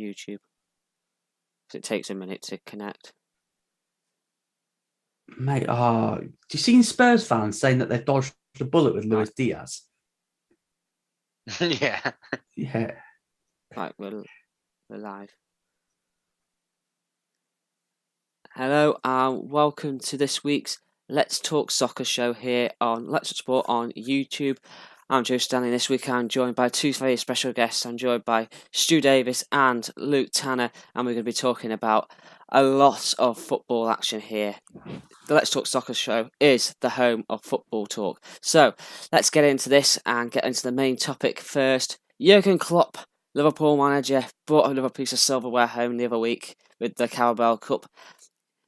YouTube? Because it takes a minute to connect. Mate, do you see Spurs fans saying that they've dodged the bullet with Luis Diaz? Yeah. Yeah. Right, we're live. Hello and welcome to this week's Let's Talk Soccer show here on Let's Talk Sport on YouTube. I'm Joe Stanley. This week I'm joined by two very special guests. I'm joined by Stu Davies and Luke Tanner, and we're going to be talking about a lot of football action here. The Let's Talk Soccer show is the home of football talk. So let's get into this and get into the main topic first. Jurgen Klopp, Liverpool manager, brought a Liverpool piece of silverware home the other week with the Carabao Cup.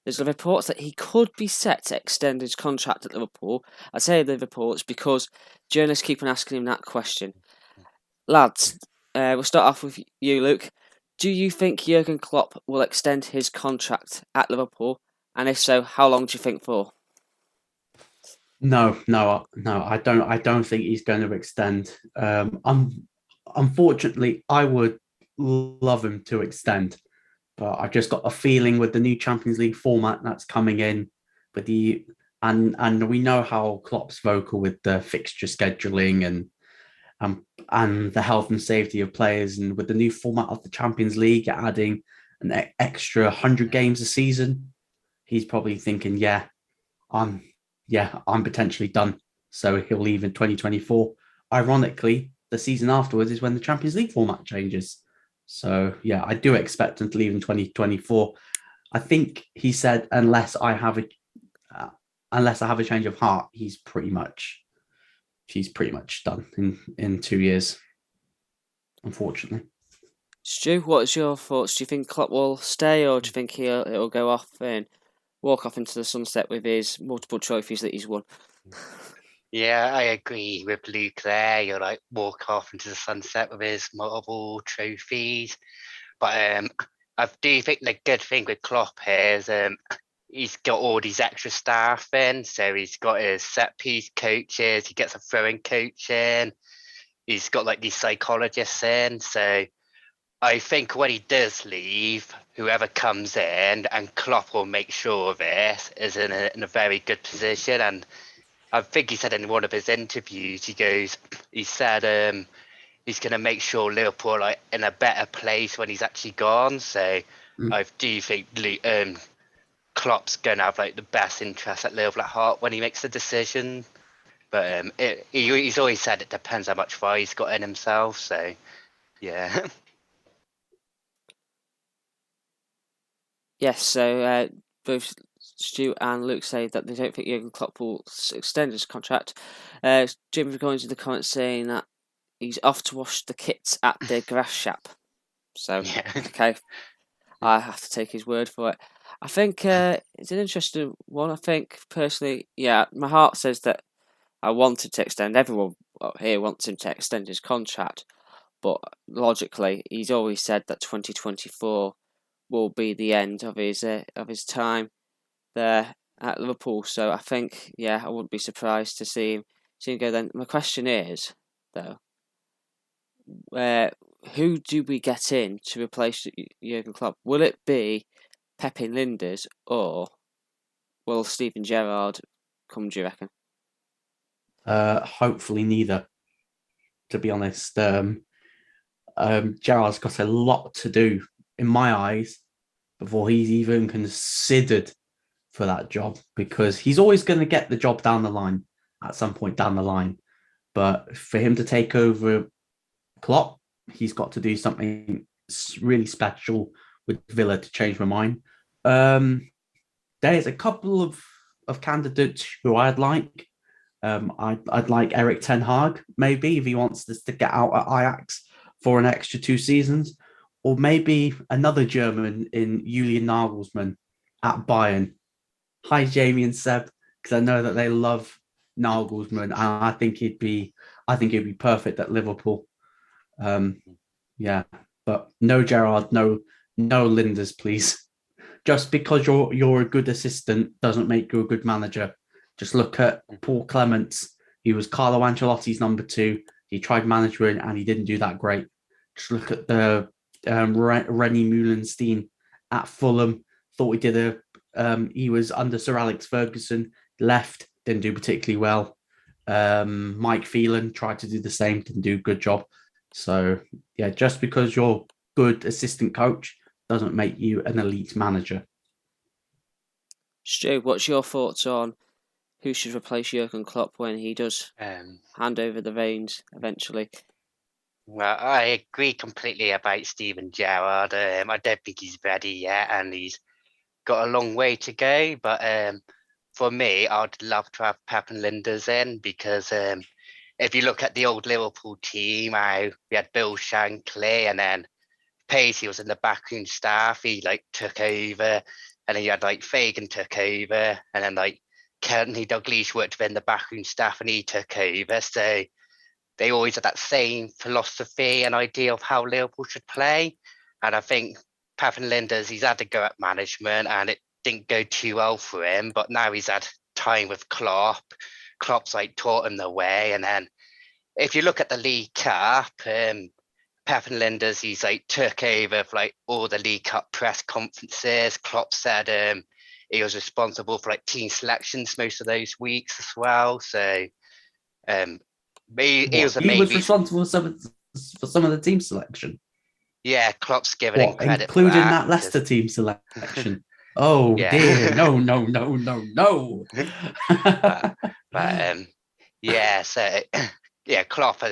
There's reports that he could be set to extend his contract at Liverpool. I say the reports because journalists keep on asking him that question. Lads, we'll start off with you, Luke. Do you think Jurgen Klopp will extend his contract at Liverpool? And if so, how long do you think for? No, I don't think he's going to extend. Unfortunately, I would love him to extend, but I just got a feeling with the new Champions League format that's coming in, with and we know how Klopp's vocal with the fixture scheduling and the health and safety of players, and with the new format of the Champions League adding an extra 100 games a season, he's probably thinking, I'm potentially done. So he'll leave in 2024. Ironically, the season afterwards is when the Champions League format changes. So I do expect him to leave in 2024. I think he said unless I have a change of heart, he's pretty much done in 2 years. Unfortunately. Stu, what's your thoughts? Do you think Klopp will stay, or do you think he'll go off and walk off into the sunset with his multiple trophies that he's won? Yeah, I agree with Luke there. You'll walk off into the sunset with his multiple trophies. But I do think the good thing with Klopp is he's got all these extra staff in. So he's got his set piece coaches, he gets a throwing coach in, he's got these psychologists in. So I think when he does leave, whoever comes in, and Klopp will make sure of it, is in a very good position. And I think he said in one of his interviews, he said he's going to make sure Liverpool are in a better place when he's actually gone. So I do think Klopp's going to have the best interest at Liverpool at heart when he makes the decision. But he's always said it depends how much fire he's got in himself. So yeah. Yes, so both Stu and Luke say that they don't think Jurgen Klopp will extend his contract. Jim going to the comments saying that he's off to wash the kits at the grass shop. So, okay, I have to take his word for it. I think it's an interesting one. I think, personally, my heart says that I wanted to extend. Everyone here wants him to extend his contract. But logically, he's always said that 2024 will be the end of his time there at Liverpool. So I think, I wouldn't be surprised to see him go then. My question is, though, who do we get in to replace Jurgen Klopp? Will it be Pepe Linders, or will Steven Gerrard come, do you reckon? Hopefully neither, to be honest. Gerrard's got a lot to do, in my eyes, before he's even considered for that job, because he's always going to get the job down the line at some point down the line. But for him to take over Klopp, he's got to do something really special with Villa to change my mind. There's a couple of candidates who I'd like. I'd like Erik ten Hag, maybe, if he wants to stick it out at Ajax for an extra 2 seasons, or maybe another German in Julian Nagelsmann at Bayern. Hi, Jamie and Seb, because I know that they love Nagelsmann, and I think he'd be perfect at Liverpool. But no Gerrard, no Linders, please. Just because you're a good assistant doesn't make you a good manager. Just look at Paul Clements. He was Carlo Ancelotti's number 2. He tried management and he didn't do that great. Just look at the Rennie Meulenstein at Fulham. Thought he did he was under Sir Alex Ferguson, left, didn't do particularly well. Mike Phelan tried to do the same, didn't do a good job. So yeah, just because you're good assistant coach doesn't make you an elite manager. Stu, what's your thoughts on who should replace Jurgen Klopp when he does hand over the reins eventually? Well, I agree completely about Steven Gerrard. I don't think he's ready yet, and he's got a long way to go. But for me, I'd love to have Pep and Linders in, because if you look at the old Liverpool team, we had Bill Shankly, and then Pacey was in the backroom staff. He took over, and then you had Fagan took over, and then Kenny Dalglish worked within the backroom staff, and he took over. So they always had that same philosophy and idea of how Liverpool should play. And I think Pep and Linders, he's had to go at management, and it didn't go too well for him. But now he's had time with Klopp. Klopp's taught him the way. And then if you look at the League Cup, Pep and Linders, he's took over for all the League Cup press conferences. Klopp said he was responsible for team selections most of those weeks as well. So he was the main reason. Responsible for some of the team selection. Yeah, Klopp's given him credit, including for that Leicester team selection. Oh dear, no. Yeah, so yeah, Klopp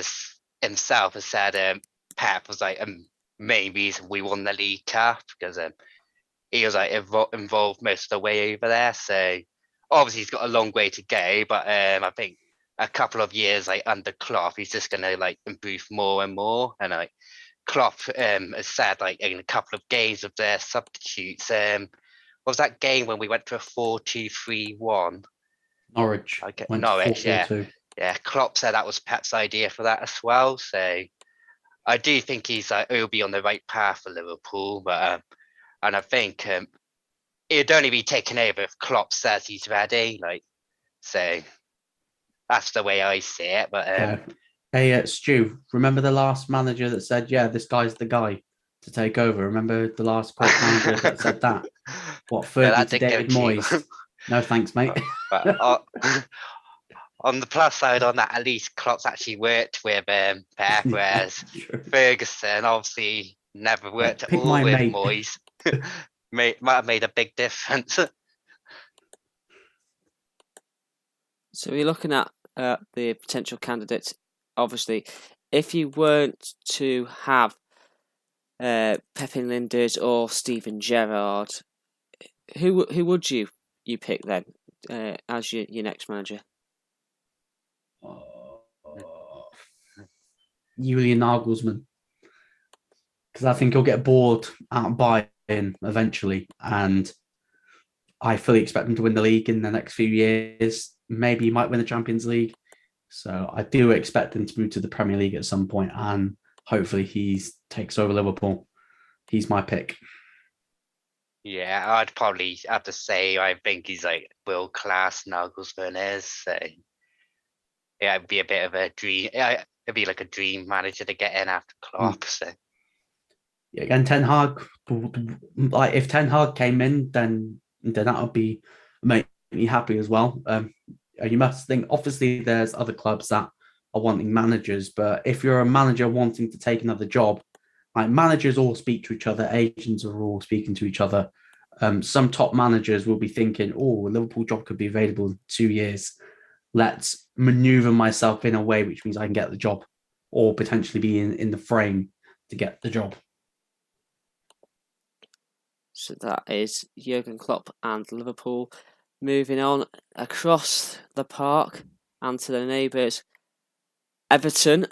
himself has said Pep was a main reason we won the League Cup, because he was involved most of the way over there. So obviously he's got a long way to go, but I think a couple of years under Klopp, he's just going to improve more and more. And Klopp has said in a couple of games of their substitutes, what was that game when we went to a 4-2-3-1? Norwich. Norwich, yeah. Klopp said that was Pep's idea for that as well. So I do think he'll be on the right path for Liverpool, but and I think it'd only be taken over if Klopp says he's ready. So that's the way I see it. But hey, Stu, remember the last manager that said, "Yeah, this guy's the guy to take over"? Remember the last manager that said that? What, Fergie to David Moyes? No, thanks, mate. But on the plus side on that, at least Klopp's actually worked with Pep, whereas Ferguson obviously never worked at all with Moyes. Might have made a big difference. So we're looking at the potential candidates. Obviously, if you weren't to have Pep and Linders or Steven Gerrard, who would you pick then as your next manager? Julian Nagelsmann, because I think he'll get bored at Bayern eventually, and I fully expect him to win the league in the next few years. Maybe he might win the Champions League. So I do expect him to move to the Premier League at some point, and hopefully he takes over Liverpool. He's my pick. Yeah, I'd probably have to say I think he's world class. Nagelsmann is. So yeah, it'd be a bit of a dream. It'd be a dream manager to get in after Klopp. So yeah, again, Ten Hag. If Ten Hag came in, then that would make me happy as well. You must think, obviously, there's other clubs that are wanting managers, but if you're a manager wanting to take another job, managers all speak to each other, agents are all speaking to each other. Some top managers will be thinking, a Liverpool job could be available in 2 years. Let's maneuver myself in a way which means I can get the job, or potentially be in the frame to get the job. So that is Jurgen Klopp and Liverpool. Moving on across the park and to the neighbours, Everton.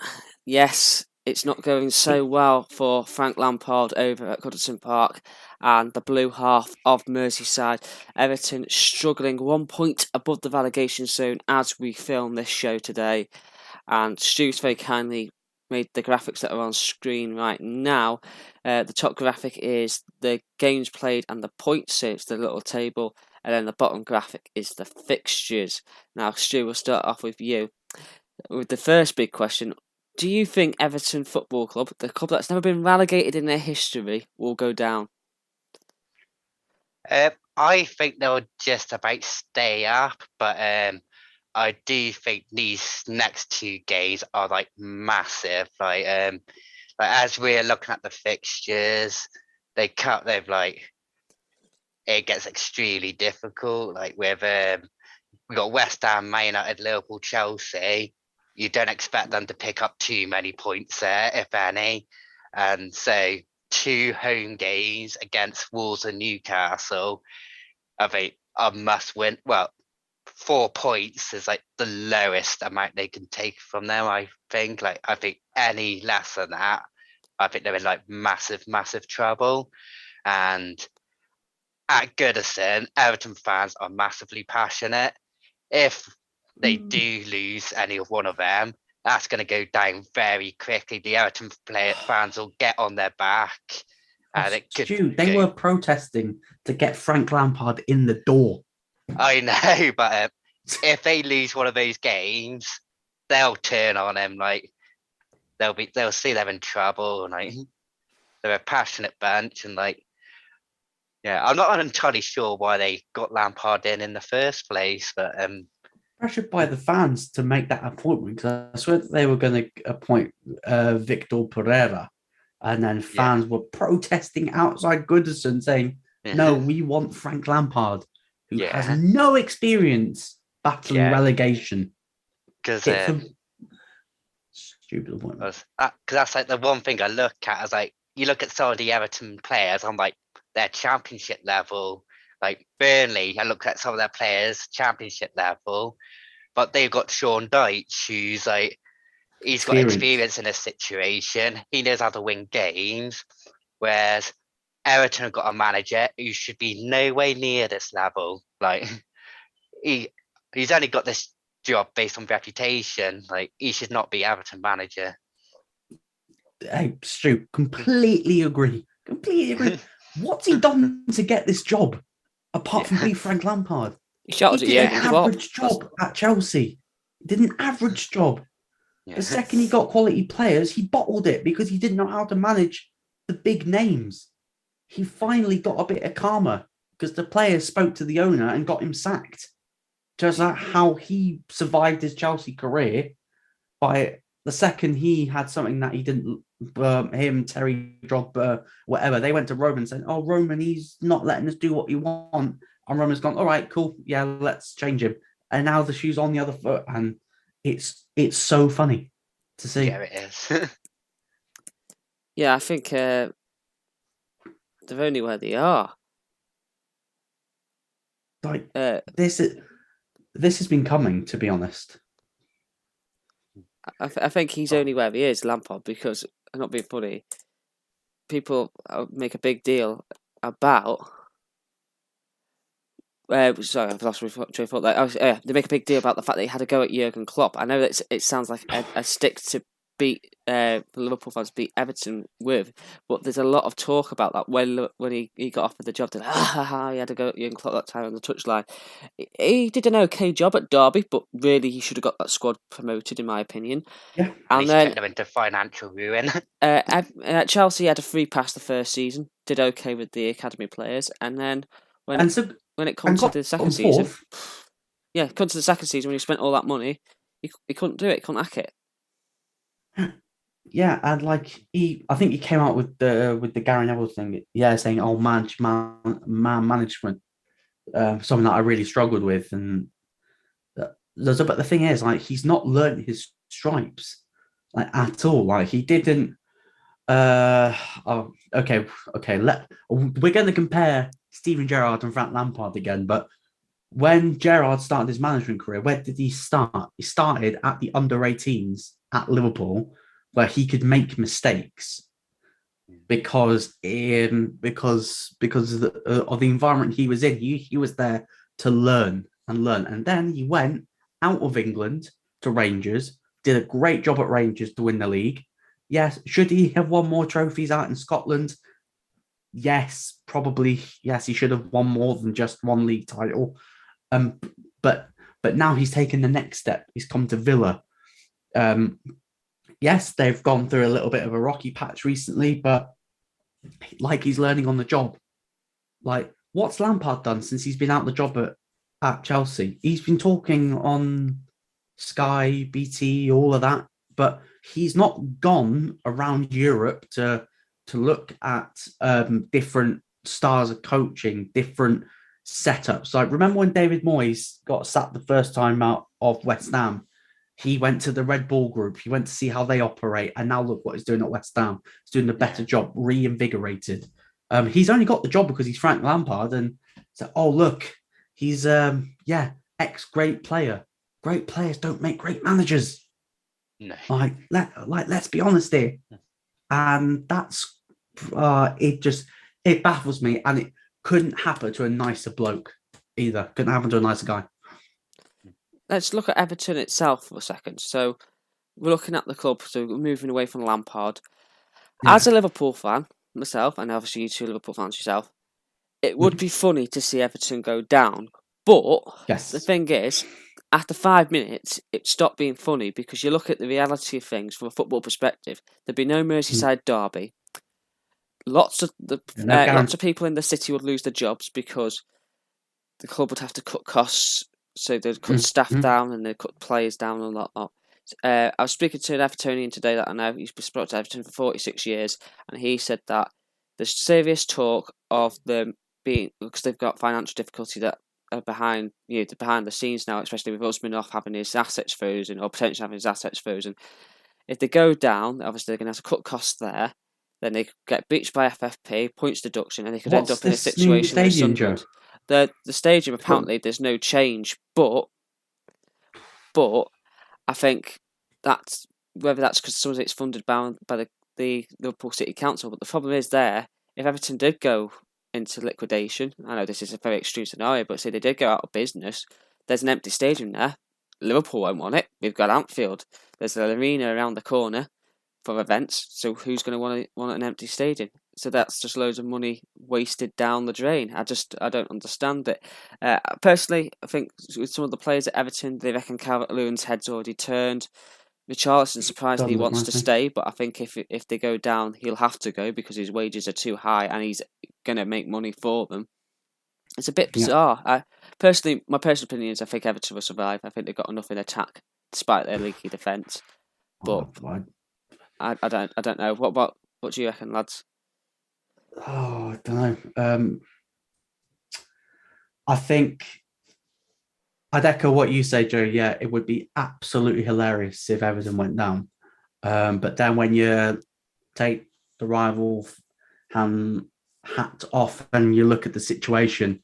Yes, it's not going so well for Frank Lampard over at Goodison Park and the blue half of Merseyside. Everton struggling 1 point above the relegation zone as we film this show today. And Stu's very kindly made the graphics that are on screen right now. The top graphic is the games played and the points, so it's the little table. And then the bottom graphic is the fixtures. Now, Stu, we'll start off with you. With the first big question, Do you think Everton Football Club, the club that's never been relegated in their history, will go down? I think they'll just about stay up, but I do think these next 2 games are like massive. Like as we're looking at the fixtures, they've like it gets extremely difficult. Like with we got West Ham, Man United, Liverpool, Chelsea. You don't expect them to pick up too many points there, if any. And so 2 home games against Wolves and Newcastle, I think a must win. Well, 4 points is like the lowest amount they can take from them. I think. Like I think any less than that, I think they're in like massive trouble. And at Goodison, Everton fans are massively passionate. If they do lose any of one of them, that's going to go down very quickly. The Everton fans will get on their back. And Stu, they were protesting to get Frank Lampard in the door. I know, but if they lose one of those games, they'll turn on him. Like they'll see they're in trouble. And like they're a passionate bunch, and like yeah, I'm not entirely sure why they got Lampard in the first place, but pressured by the fans to make that appointment, because I swear that they were going to appoint Victor Pereira, and then fans were protesting outside Goodison saying, "No, we want Frank Lampard, who has no experience battling relegation." Because stupid appointment. Because that's like the one thing I look at. Is like you look at some of the Everton players on like their championship level, like Burnley. I look at some of their players championship level, but they've got Sean Dyche, who's like he's got experience in a situation. He knows how to win games, whereas Everton have got a manager who should be no way near this level. Like he's only got this job based on reputation. Like he should not be Everton manager. Hey, Stu, completely agree. What's he done to get this job apart from being Frank Lampard? He did an average job at Chelsea. He did an average job. The second he got quality players, he bottled it because he didn't know how to manage the big names. He finally got a bit of karma because the players spoke to the owner and got him sacked. Just like how he survived his Chelsea career by the second he had something that he didn't, him, Terry, Drogba, whatever, they went to Roman and said, "Oh, Roman, he's not letting us do what we want." And Roman's gone, "All right, cool. Yeah, let's change him." And now the shoe's on the other foot. And it's so funny to see. Yeah, it is. Yeah, I think they're only where they are. Like this has been coming, to be honest. I think he's only where he is, Lampard, because, I'm not being funny, people make a big deal about... sorry, I've lost my train of thought. They make a big deal about the fact that he had a go at Jurgen Klopp. I know that it sounds like a stick to beat Liverpool fans beat Everton with, but there's a lot of talk about that when he got offered the job. He had to go at Jurgen Klopp that time on the touchline. He did an okay job at Derby, but really he should have got that squad promoted, in my opinion. Yeah, and then them into financial ruin. At Chelsea, he had a free pass the first season, did okay with the academy players, and then when it comes to the second season, when he spent all that money, he couldn't do it. He couldn't hack it. Yeah, and like I think he came out with the Gary Neville thing. Yeah, saying man management, something that I really struggled with. And but the thing is, like, he's not learned his stripes like at all. Like he didn't. Okay. We're going to compare Steven Gerrard and Frank Lampard again, but when Gerrard started his management career, where did he start? He started at the under-18s at Liverpool, where he could make mistakes because of the environment he was in. He was there to learn, and then he went out of England to Rangers, did a great job at Rangers to win the league. Yes, should he have won more trophies out in Scotland? Yes, probably. Yes, he should have won more than just one league title. But now he's taken the next step. He's come to Villa. yes, they've gone through a little bit of a rocky patch recently, but like he's learning on the job. Like, what's Lampard done since he's been out the job at Chelsea? He's been talking on Sky, BT, all of that, but he's not gone around Europe to look at different styles of coaching, different setups. Like, remember when David Moyes got sacked the first time out of West Ham? He went to the Red Bull group. He went to see how they operate, and now look what he's doing at West Ham. He's doing a better job, reinvigorated. He's only got the job because he's Frank Lampard, and so oh look, he's ex great player. Great players don't make great managers. No. Let's be honest here, and that's it baffles me, and it couldn't happen to a nicer bloke either. Couldn't happen to a nicer guy. Let's look at Everton itself for a second. So we're looking at the club, so we're moving away from Lampard. Yeah. As a Liverpool fan myself, and obviously you two Liverpool fans yourself, it would be funny to see Everton go down. But Yes. the thing is, after 5 minutes, it stopped being funny because you look at the reality of things from a football perspective. There'd be no Merseyside derby. Lots of people in the city would lose their jobs because the club would have to cut costs, so they'd cut staff down and they'd cut players down and that. I was speaking to an Evertonian today that I know. He's been to Everton for 46 years, and he said that there's serious talk of them being, because they've got financial difficulty, that are behind the scenes now, especially with Usmanov having his assets frozen or potentially having his assets frozen. If they go down, obviously they're going to have to cut costs there. Then they get beached by FFP, points deduction, and they could end up in a situation where Sunderland. The stadium, apparently there's no change, but I think that's whether that's because some of it's funded by the Liverpool City Council. But the problem is there, if Everton did go into liquidation, I know this is a very extreme scenario, but say they did go out of business, there's an empty stadium there. Liverpool won't want it. We've got Anfield. There's an arena around the corner for events, so who's going to want an empty stadium? So that's just loads of money wasted down the drain. I don't understand it. Personally, I think with some of the players at Everton, they reckon Calvert-Lewin's head's already turned. Richarlison surprisingly wants to stay, but I think if they go down, he'll have to go because his wages are too high and he's going to make money for them. It's a bit bizarre. My personal opinion is I think Everton will survive. I think they've got enough in attack despite their leaky defence. But I don't know. What do you reckon, lads? Oh, I don't know. I think I'd echo what you say, Joe. Yeah, it would be absolutely hilarious if Everton went down. But then when you take the rival hat off and you look at the situation,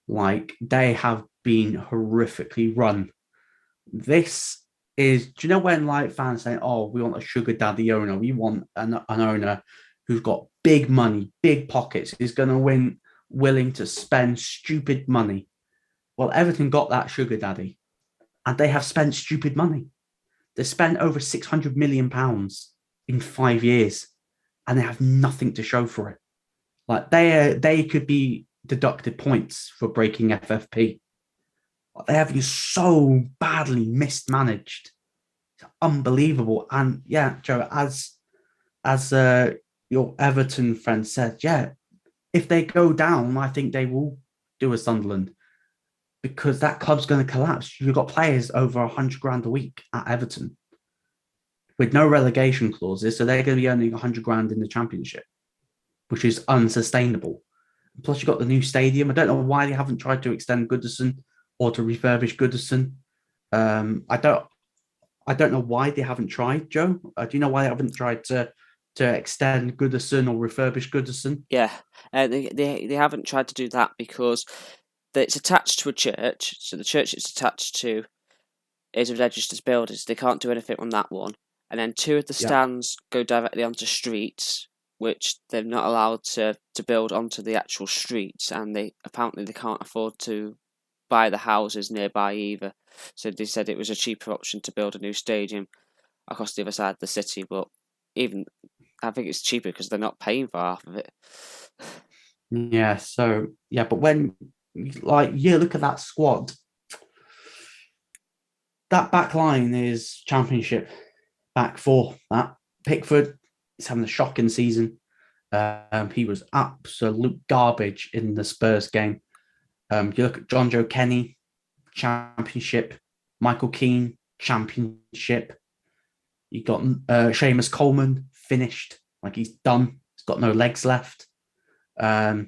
like they have been horrifically run. This is, do you know when like fans say, "Oh, we want a sugar daddy owner. We want an owner who's got big money, big pockets, who's going to willing to spend stupid money." Well, Everton got that sugar daddy, and they have spent stupid money. They spent over £600 million in 5 years, and they have nothing to show for it. Like they could be deducted points for breaking FFP. They have been so badly mismanaged. It's unbelievable. And yeah, Joe, as your Everton friend said, yeah, if they go down, I think they will do a Sunderland because that club's going to collapse. You've got players over 100 grand a week at Everton with no relegation clauses, so they're going to be earning 100 grand in the Championship, which is unsustainable. Plus, you've got the new stadium. I don't know why they haven't tried to extend Goodison or to refurbish Goodison. I don't know why they haven't tried, Joe. Do you know why they haven't tried to extend Goodison or refurbish Goodison? Yeah, they haven't tried to do that because it's attached to a church. So the church it's attached to is a registered builders. They can't do anything on that one. And then 2 of the stands go directly onto streets, which they're not allowed to build onto the actual streets, and they can't afford to buy the houses nearby either. So they said it was a cheaper option to build a new stadium across the other side of the city, but even I think it's cheaper because they're not paying for half of it. Yeah, so yeah, but when you look at that squad, that back line is Championship back four. That Pickford is having a shocking season. He was absolute garbage in the Spurs game. You look at John Joe Kenny, Championship. Michael Keane, Championship. You got Seamus Coleman, finished. Like he's done. He's got no legs left. They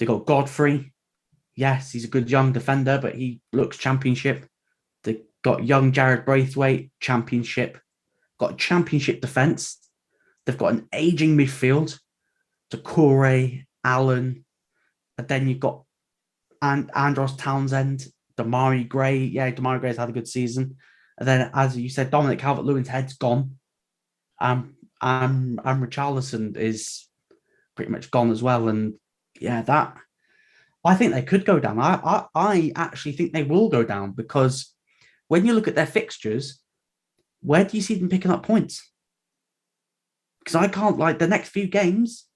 got Godfrey. Yes, he's a good young defender, but he looks Championship. They got young Jared Braithwaite, Championship. Got Championship defence. They've got an ageing midfield. Doucouré, Allen. And then you've got Andros Townsend, Damari Gray. Yeah, Damari Gray's had a good season. And then, as you said, Dominic Calvert-Lewin's head's gone. And Richarlison is pretty much gone as well. And yeah, that I think they could go down. I actually think they will go down because when you look at their fixtures, where do you see them picking up points? Because I can't, like, the next few games,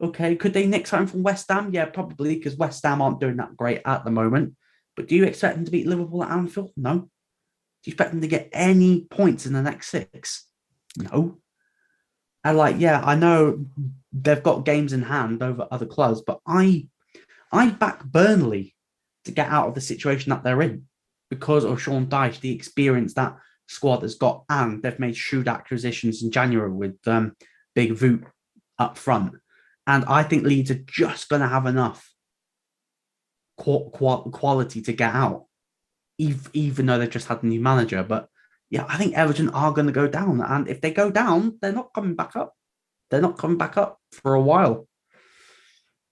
okay, could they nick something from West Ham? Yeah, probably, because West Ham aren't doing that great at the moment. But do you expect them to beat Liverpool at Anfield? No. Do you expect them to get any points in the next 6? No. And I know they've got games in hand over other clubs, but I back Burnley to get out of the situation that they're in because of Sean Dyche, the experience that squad has got, and they've made shrewd acquisitions in January with Big Voot up front. And I think Leeds are just going to have enough quality to get out, even though they've just had a new manager. But yeah, I think Everton are going to go down. And if they go down, they're not coming back up. They're not coming back up for a while,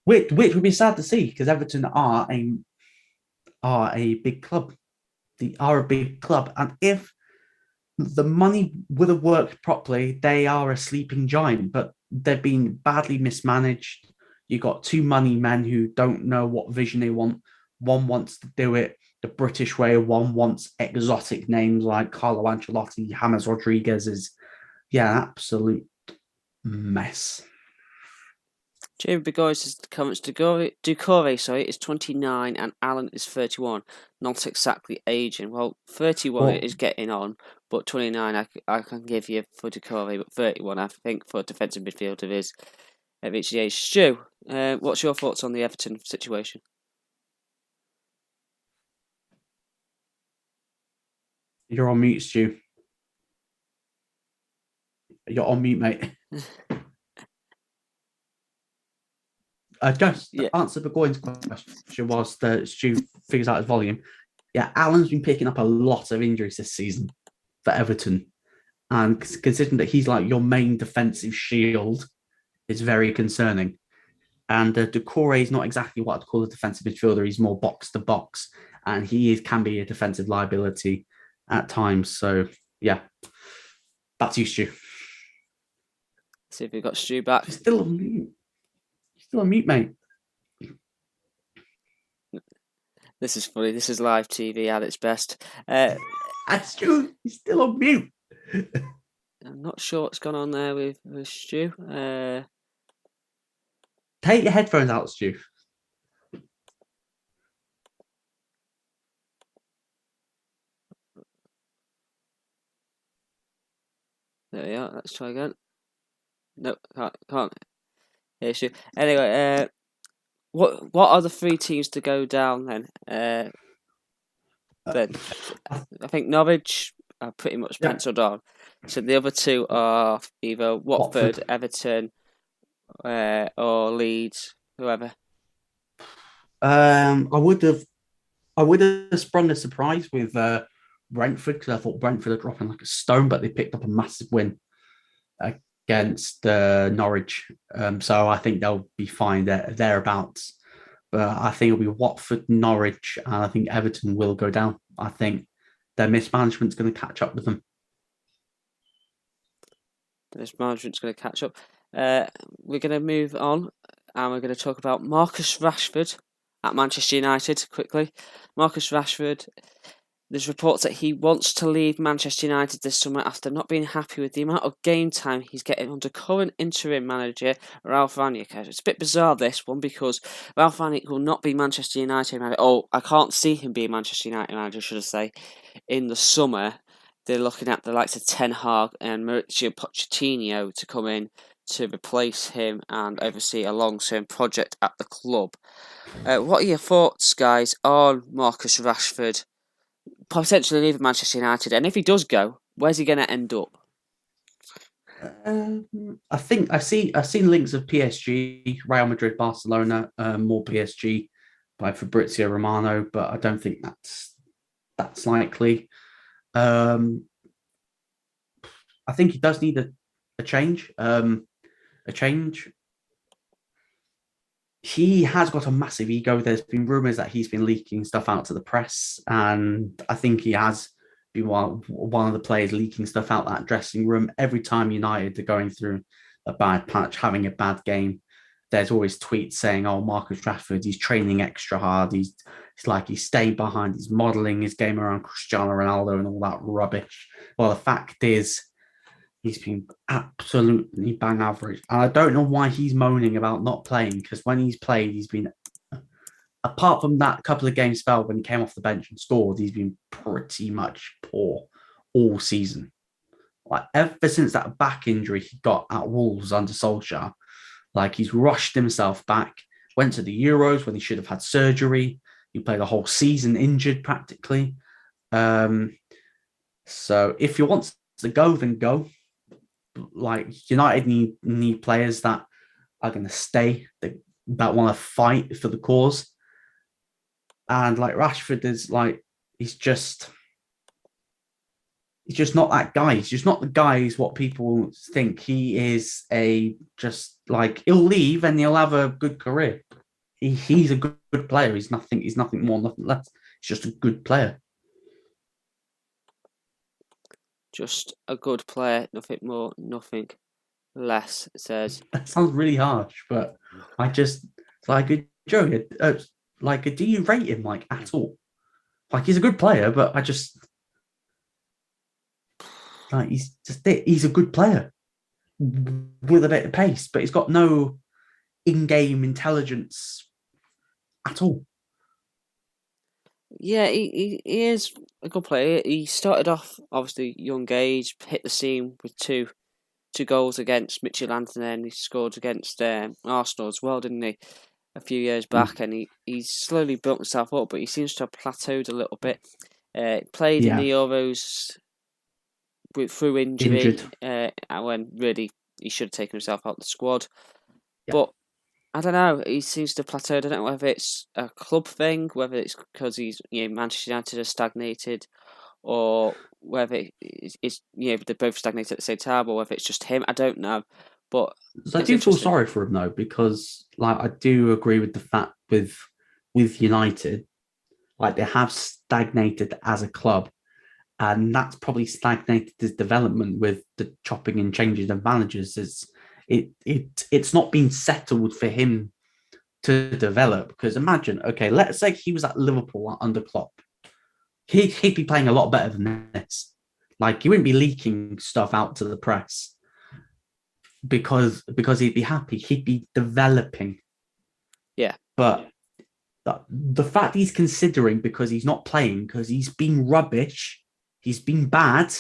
which would be sad to see because Everton are a big club. They are a big club. And if the money would have worked properly, they are a sleeping giant, but they've been badly mismanaged. You've got two money men who don't know what vision they want. One wants to do it the British way. One wants exotic names like Carlo Ancelotti, James Rodriguez is, absolute mess. Jamie Begoy's comments Doucouré, is 29 and Allen is 31. Not exactly aging. Well, 31 is getting on, but 29 I can give you for Doucouré, but 31 I think for a defensive midfielder is at reaching the age. Stu, what's your thoughts on the Everton situation? You're on mute, Stu. You're on mute, mate. Just to answer Burgoyne's question whilst Stu figures out his volume. Yeah, Alan's been picking up a lot of injuries this season for Everton. And considering that he's like your main defensive shield, it's very concerning. And Doucouré is not exactly what I'd call a defensive midfielder. He's more box to box. And can be a defensive liability at times. So, yeah. Back to you, Stu. See if we've got Stu back. He's still on mute. Still on mute, mate. This is funny. This is live TV at its best. Stu, he's still on mute. I'm not sure what's gone on there with Stu. Take your headphones out, Stu. There we are. Let's try again. No, can't. Yeah, Stu. Anyway, what are the 3 teams to go down then? Then I think Norwich are pretty much penciled on. So the other 2 are either Watford. Everton, or Leeds, whoever. I would have sprung a surprise with Brentford because I thought Brentford are dropping like a stone, but they picked up a massive win against Norwich. So I think they'll be fine thereabouts. But I think it'll be Watford, Norwich, and I think Everton will go down. I think their mismanagement's going to catch up with them. The mismanagement's going to catch up. We're going to move on, and we're going to talk about Marcus Rashford at Manchester United quickly. Marcus Rashford, there's reports that he wants to leave Manchester United this summer after not being happy with the amount of game time he's getting under current interim manager Ralf Rangnick. It's a bit bizarre, this one, because Ralf Rangnick will not be Manchester United manager. Oh, I can't see him being Manchester United manager, should I say, in the summer they're looking at the likes of Ten Hag and Mauricio Pochettino to come in to replace him and oversee a long-term project at the club. What are your thoughts, guys, on Marcus Rashford potentially leaving Manchester United? And if he does go, where's he going to end up? I think I've seen links of PSG, Real Madrid, Barcelona, more PSG by Fabrizio Romano, but I don't think that's likely. I think he does need a change. A change. He has got a massive ego. There's been rumours that he's been leaking stuff out to the press, and I think he has been one of the players leaking stuff out that dressing room. Every time United are going through a bad patch, having a bad game, there's always tweets saying, "Oh, Marcus Rashford, he's training extra hard. He's staying behind. He's modelling his game around Cristiano Ronaldo and all that rubbish." Well, the fact is, he's been absolutely bang average. And I don't know why he's moaning about not playing, because when he's played, he's been, apart from that couple of games spell when he came off the bench and scored, he's been pretty much poor all season. Like, ever since that back injury he got at Wolves under Solskjaer, like, he's rushed himself back, went to the Euros when he should have had surgery. He played a whole season injured practically. So if he wants to go, then go. Like, United need players that are going to stay, that want to fight for the cause. And like Rashford is like, he's just not that guy. He's just not the guy is what people think he is. He'll leave and he'll have a good career. He's a good player. He's nothing more, nothing less. He's just a good player. Just a good player, nothing more, nothing less, it says. That sounds really harsh, but it's like, Joe, do you rate him like at all? Like, he's a good player, but he's a good player with a bit of pace, but he's got no in-game intelligence at all. Yeah, he is a good player. He started off, obviously, young age, hit the scene with two goals against Midtjylland, and then he scored against Arsenal as well, didn't he? A few years back, and he's slowly built himself up, but he seems to have plateaued a little bit. Played in the Euros through injury, when really he should have taken himself out of the squad. Yeah. But I don't know, he seems to have plateaued. I don't know whether it's a club thing, whether it's because Manchester United has stagnated, or whether it's they're both stagnated at the same time, or whether it's just him. I don't know. But I do feel sorry for him though, because I do agree with the fact with United, they have stagnated as a club, and that's probably stagnated his development with the chopping and changing of managers. It's not been settled for him to develop, because imagine, okay, let's say he was at Liverpool under Klopp. He'd be playing a lot better than this. He wouldn't be leaking stuff out to the press because he'd be happy. He'd be developing. Yeah. But the fact he's considering, because he's not playing, because he's been rubbish, he's been bad,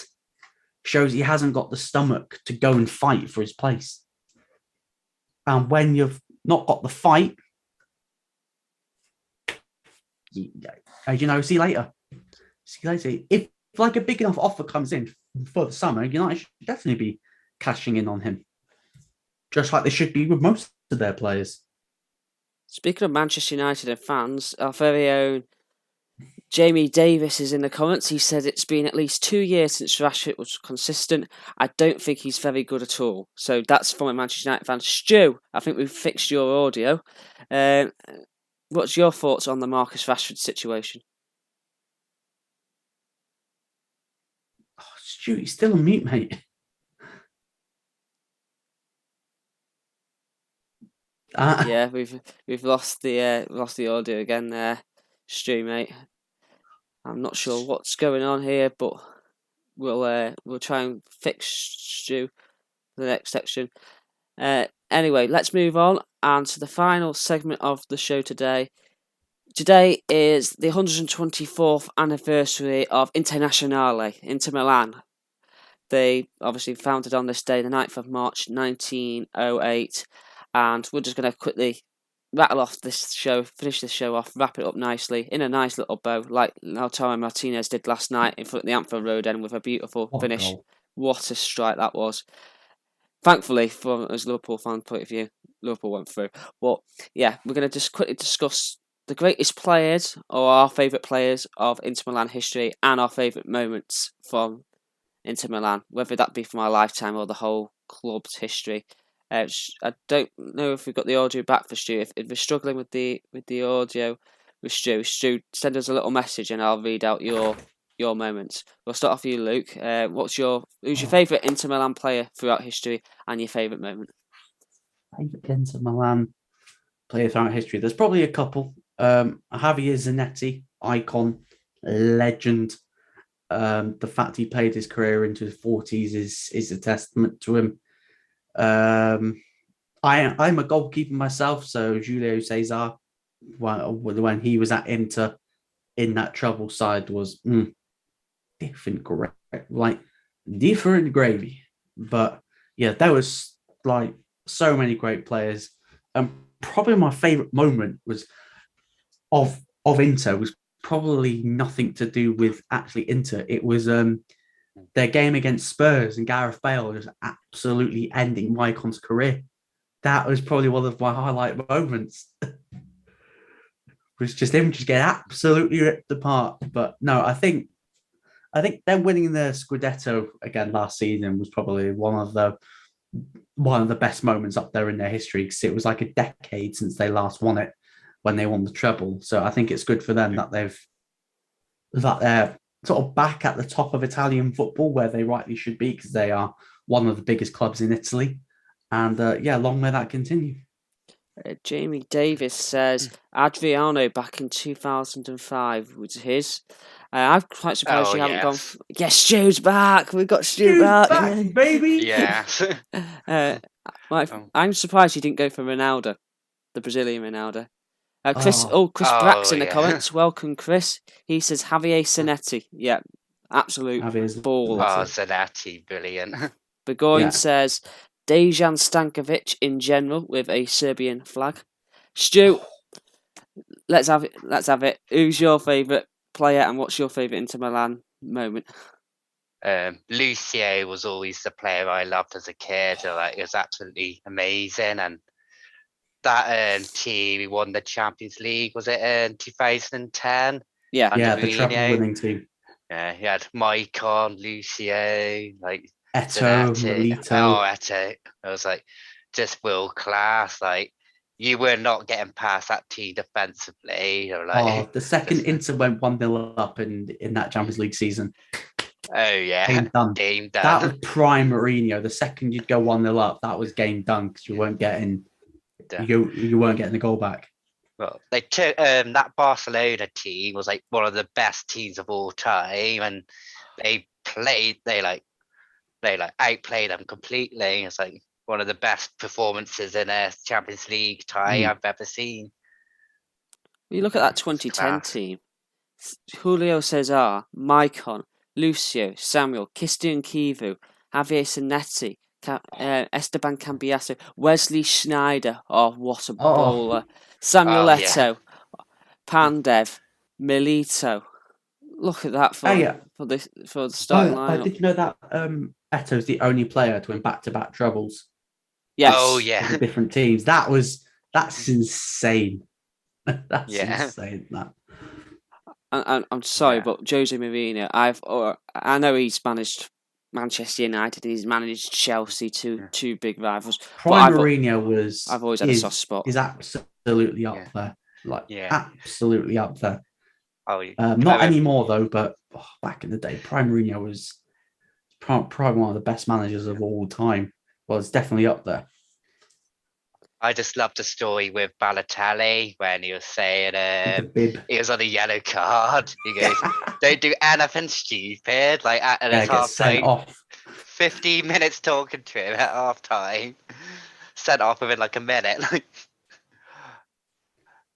shows he hasn't got the stomach to go and fight for his place. And when you've not got the fight, see you later. See you later. If a big enough offer comes in for the summer, United should definitely be cashing in on him, just like they should be with most of their players. Speaking of Manchester United and fans, our very own Jamie Davies is in the comments. He said it's been at least 2 years since Rashford was consistent. I don't think he's very good at all. So that's from a Manchester United fan. Stu, I think we've fixed your audio. What's your thoughts on the Marcus Rashford situation? Oh, Stu, he's still on mute, mate. Yeah, we've lost the audio again there, Stu, mate. I'm not sure what's going on here, but we'll try and fix Stu for the next section. Anyway, let's move on and to the final segment of the show today. Today is the 124th anniversary of Internazionale, Inter Milan. They obviously founded on this day, the 9th of March 1908, and we're just going to quickly rattle off this show, finish this show off, wrap it up nicely in a nice little bow, like Lautaro Martinez did last night in front of the Anfield Road end with a beautiful finish. What a strike that was. Thankfully, from a Liverpool fan point of view, Liverpool went through. But yeah, we're going to just quickly discuss the greatest players or our favourite players of Inter Milan history and our favourite moments from Inter Milan, whether that be from our lifetime or the whole club's history. I don't know if we've got the audio back for Stu. If we're struggling with the audio with Stu, send us a little message and I'll read out your moments. We'll start off with you, Luke. Who's your favourite Inter Milan player throughout history and your favourite moment? Favourite Inter Milan player throughout history? There's probably a couple. Javier Zanetti, icon, legend. The fact he played his career into his 40s is a testament to him. I'm a goalkeeper myself, so Julio Cesar, when he was at Inter in that trouble side, was different gravy. But yeah, there was like so many great players. Probably my favourite moment was of Inter was probably nothing to do with actually Inter. It was their game against Spurs and Gareth Bale just absolutely ending Mycon's career. That was probably one of my highlight moments. It was just him just getting absolutely ripped apart. But no, I think them winning the Scudetto again last season was probably one of the best moments up there in their history, because it was like a decade since they last won it when they won the treble. So I think it's good for them that they're sort of back at the top of Italian football where they rightly should be, because they are one of the biggest clubs in Italy. And long may that continue. Jamie Davis says Adriano back in 2005 was his. I'm quite surprised you haven't gone. Yes, Stu's back. We got Stu back, baby. Yeah. I'm surprised you didn't go for Ronaldo, the Brazilian Ronaldo. Chris Brack's in the comments. Welcome, Chris. He says Javier Zanetti. Yeah, absolute baller. Oh, Zanetti, brilliant. Begoin says Dejan Stankovic in general with a Serbian flag. Stu, let's have it. Who's your favourite player and what's your favourite Inter Milan moment? Lucio was always the player I loved as a kid. It was absolutely amazing, and that team, we won the Champions League. Was it in 2010? Yeah, the treble-winning team. Yeah, he had Maicon, Lucio, Eto'o, Milito. Eto'o. I was just world class. You were not getting past that team defensively. The second Inter went 1-0 up in that Champions League season. Oh yeah, game done. That was prime Mourinho. The second you'd go 1-0 up, that was game done, because you weren't getting the goal back. Well, they took that Barcelona team was one of the best teams of all time, and they outplayed them completely. It's one of the best performances in a Champions League tie I've ever seen. You look at that 2010 team: Julio Cesar, Maicon, Lucio, Samuel, Christian Kivu, Javier Zanetti, Esteban Cambiasso, Wesley Sneijder. Oh, what a bowler! Samuel Eto'o, Pandev, Milito. Look at that for the starting lineup. I did know that Eto's the only player to win back-to-back trebles. Yes. Oh yeah. Different teams. That's insane. That's insane. That. And I'm sorry, but Jose Mourinho, I know he's managed Manchester United, he's managed Chelsea, two big rivals. Prime Mourinho I've always had a soft spot. He's absolutely up there. Absolutely up there. Oh, not anymore though, but back in the day, Prime Mourinho was probably one of the best managers of all time. Well, it's definitely up there. I just loved the story with Balotelli when he was saying he was on a yellow card. He goes, "Don't do anything stupid." At half time, off. 15 minutes talking to him at half time, sent off within a minute.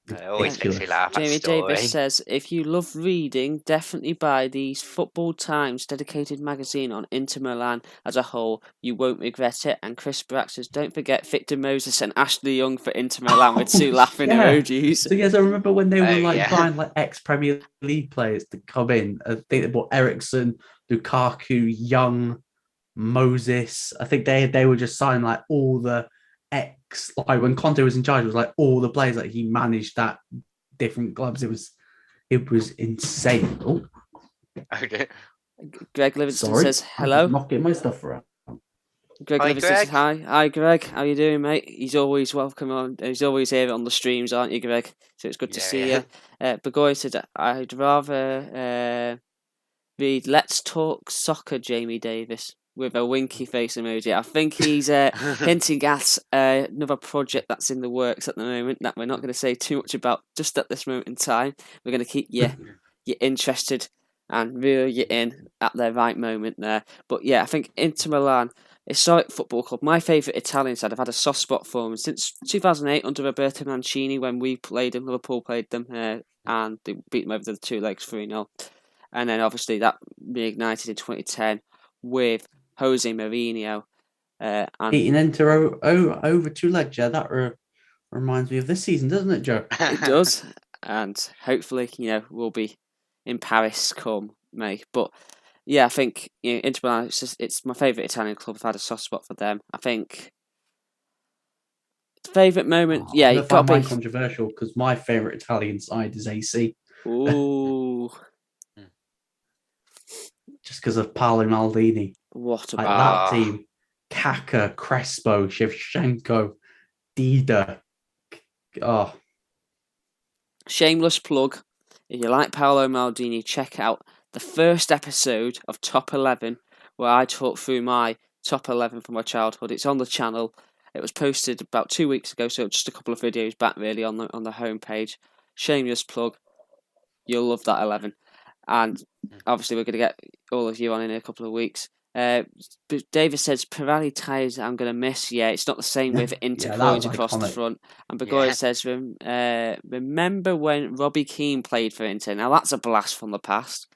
It always makes me Ridiculous. laugh. That Jamie story. Davis says, if you love reading, definitely buy the Football Times dedicated magazine on Inter Milan as a whole. You won't regret it. And Chris Brack says, don't forget Victor Moses and Ashley Young for Inter Milan with two laughing emojis. So yes, I remember when they were yeah. buying ex-Premier League players to come in. I think they bought Ericsson, Lukaku, Young, Moses. I think they were just signing all the when Conte was in charge, it was all the players he managed at different clubs. It was insane. Oh, Okay. Greg Livingston sorry. says hello. I'm knocking my stuff around. Greg Hi, Livingston says Greg. hi. Hi, Greg. How you doing, mate? He's always welcome on. He's always here on the streams, aren't you, Greg? So it's good to see you. Bagoy said, I'd rather read Let's Talk Soccer, Jamie Davis, with a winky face emoji. I think he's hinting at another project that's in the works at the moment that we're not going to say too much about just at this moment in time. We're going to keep you interested and reel you in at the right moment there. But yeah, I think Inter Milan, historic football club, my favourite Italian side. I've had a soft spot for them since 2008 under Roberto Mancini when we played them. Liverpool played them and they beat them over the two legs 3-0. And then obviously that reignited in 2010 with Jose Mourinho. And Beating Inter over two legs, yeah, that reminds me of this season, doesn't it, Joe? it does. And hopefully, we'll be in Paris come May. But yeah, I think Inter Milan, it's my favourite Italian club. I've had a soft spot for them. I think favourite moment, I'm you've gonna got find to mine be. controversial because my favourite Italian side is AC. Ooh, Just because of Paolo Maldini. what That team: Kaka, Crespo, Shevchenko, Dida. Oh, shameless plug. If you like Paolo Maldini, check out the first episode of Top 11 where I talk through my top 11 from my childhood. It's on the channel. It was posted about 2 weeks ago, so just a couple of videos back really on the homepage. Shameless plug. You'll love that 11. And obviously we're going to get all of you on in a couple of weeks. David says, Pirelli tyres I'm going to miss. Yeah, it's not the same with intercoins across the front. And Bagoya says, remember when Robbie Keane played for Inter? Now that's a blast from the past.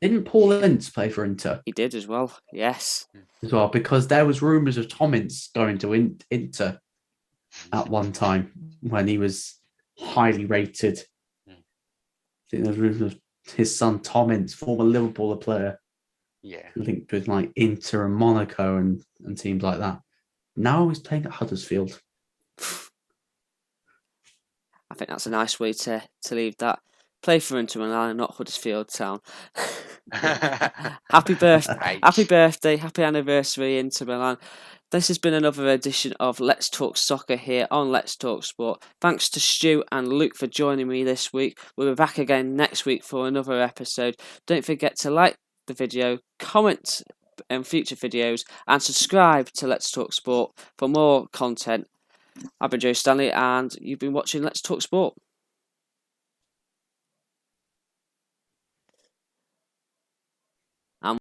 didn't Paul Ince play for Inter? He did as well, yes. As well, because there was rumours of Tom Ince going to Inter at one time when he was highly rated. I think there was rumours of his son Tom Ince, former Liverpool player, linked with Inter and Monaco and teams like that. Now he's playing at Huddersfield. I think that's a nice way to leave that. Play for Inter Milan and not Huddersfield Town. Happy birthday, happy anniversary, Inter Milan. This has been another edition of Let's Talk Soccer here on Let's Talk Sport. Thanks to Stu and Luke for joining me this week. We'll be back again next week for another episode. Don't forget to like the video, comment on future videos, and subscribe to Let's Talk Sport for more content. I've been Joe Stanley, and you've been watching Let's Talk Sport.